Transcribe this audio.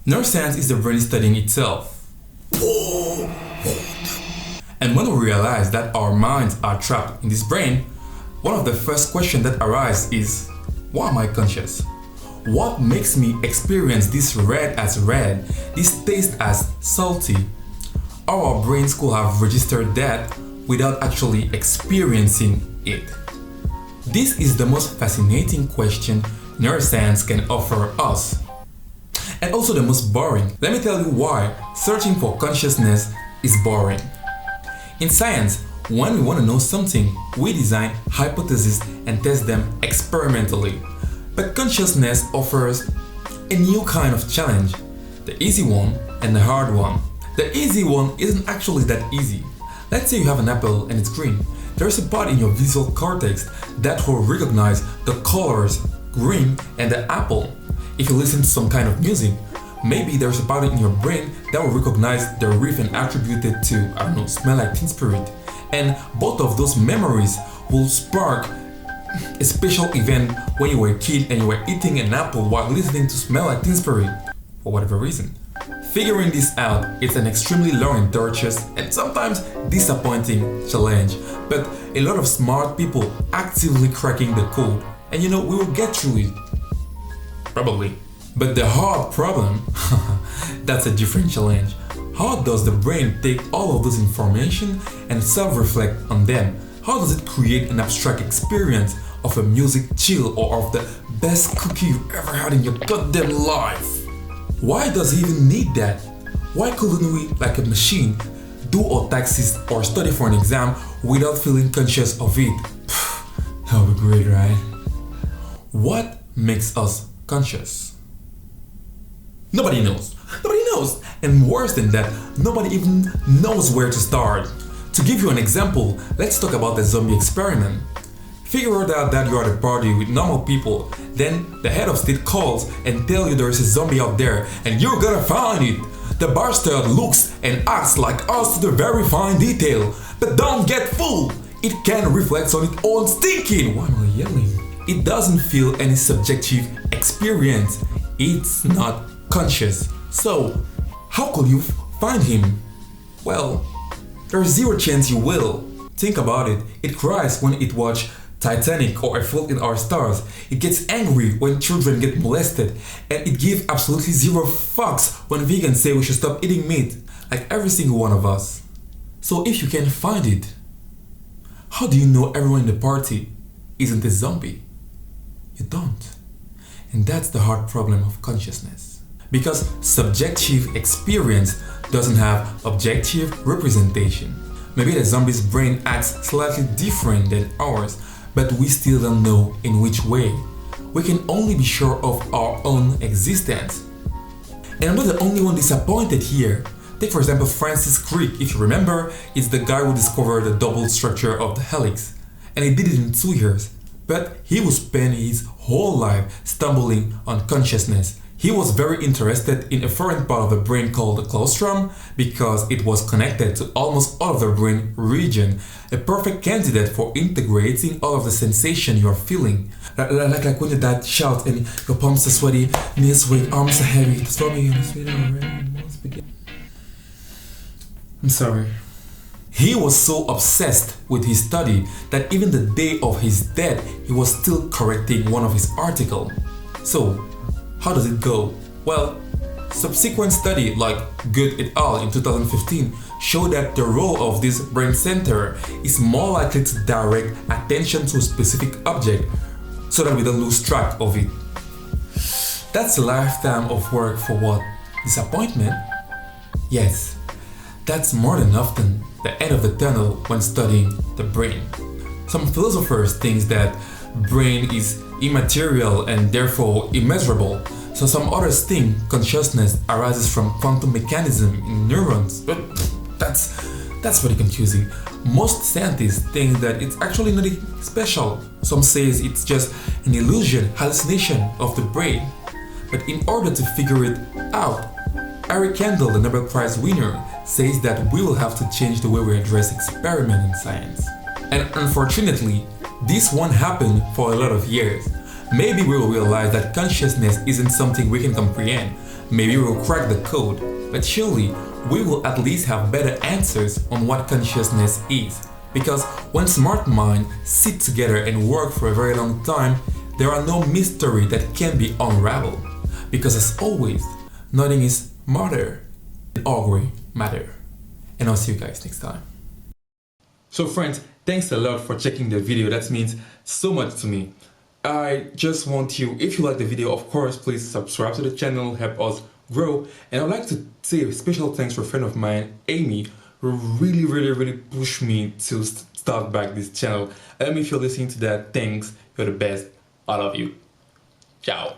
Neuroscience is the brain studying itself. And when we realize that our minds are trapped in this brain, one of the first questions that arises is, why am I conscious? What makes me experience this red as red, this taste as salty? Our brains could have registered that without actually experiencing it. This is the most fascinating question neuroscience can offer us. And also the most boring. Let me tell you why searching for consciousness is boring. In science, when we want to know something, we design hypotheses and test them experimentally. But consciousness offers a new kind of challenge, the easy one and the hard one. The easy one isn't actually that easy. Let's say you have an apple and it's green. There's a part in your visual cortex that will recognize the colors green and the apple. If you listen to some kind of music, maybe there's a part in your brain that will recognize the riff and attribute it to, Smell Like Teen Spirit. And both of those memories will spark a special event when you were a kid and you were eating an apple while listening to Smell Like Teen Spirit, for whatever reason. Figuring this out is an extremely long and tortuous and sometimes disappointing challenge, but a lot of smart people actively cracking the code. And we will get through it. Probably. But the hard problem, that's a different challenge. How does the brain take all of this information and self-reflect on them? How does it create an abstract experience of a music chill or of the best cookie you've ever had in your goddamn life? Why does it even need that? Why couldn't we, like a machine, do our taxes or study for an exam without feeling conscious of it? That would be great, right? What makes us conscious? Nobody knows. Nobody knows. And worse than that, nobody even knows where to start. To give you an example, let's talk about the zombie experiment. Figure out that you're at a party with normal people, then the head of state calls and tells you there's a zombie out there and you're gonna find it. The bastard looks and acts like us to the very fine detail, but don't get fooled. It can reflect on its own thinking. Why am I yelling? It doesn't feel any subjective experience. It's not conscious. So, how could you find him? Well, there's zero chance you will. Think about it. It cries when it watches Titanic or A Fault in Our Stars. It gets angry when children get molested. And it gives absolutely zero fucks when vegans say we should stop eating meat. Like every single one of us. So if you can find it, how do you know everyone in the party isn't a zombie? You don't. And that's the hard problem of consciousness. Because subjective experience doesn't have objective representation. Maybe the zombie's brain acts slightly different than ours, but we still don't know in which way. We can only be sure of our own existence. And I'm not the only one disappointed here. Take for example Francis Crick. If you remember, it's the guy who discovered the double structure of the helix. And he did it in 2 years. But he would spend his whole life stumbling on consciousness. He was very interested in a foreign part of the brain called the claustrum because it was connected to almost all of the brain region, a perfect candidate for integrating all of the sensation you are feeling. Like when your dad shouts and your palms are sweaty, knees weak, arms are heavy, the stormy and the sweet already. I'm sorry. He was so obsessed with his study that even the day of his death, he was still correcting one of his articles. So, how does it go? Well, subsequent study like Good et al. In 2015 showed that the role of this brain center is more likely to direct attention to a specific object so that we don't lose track of it. That's a lifetime of work for what? Disappointment? Yes, that's more than often the end of the tunnel when studying the brain. Some philosophers think that brain is immaterial and therefore immeasurable. So some others think consciousness arises from quantum mechanism in neurons, but that's very confusing. Most scientists think that it's actually nothing special. Some say it's just an illusion, hallucination of the brain. But in order to figure it out, Eric Kandel, the Nobel Prize winner, says that we will have to change the way we address experiment in science. And unfortunately, this won't happen for a lot of years. Maybe we will realize that consciousness isn't something we can comprehend. Maybe we'll crack the code, but surely we will at least have better answers on what consciousness is. Because when smart minds sit together and work for a very long time, there are no mystery that can be unraveled. Because as always, nothing is smarter than augury matter. And I'll see you guys next time. So friends, thanks a lot for checking the video. That means so much to me. I just want you, if you like the video, of course, please subscribe to the channel, help us grow. And I'd like to say a special thanks for a friend of mine, Amy, who really pushed me to start back this channel. If you're listening to that, thanks. You're the best. I love you. Ciao.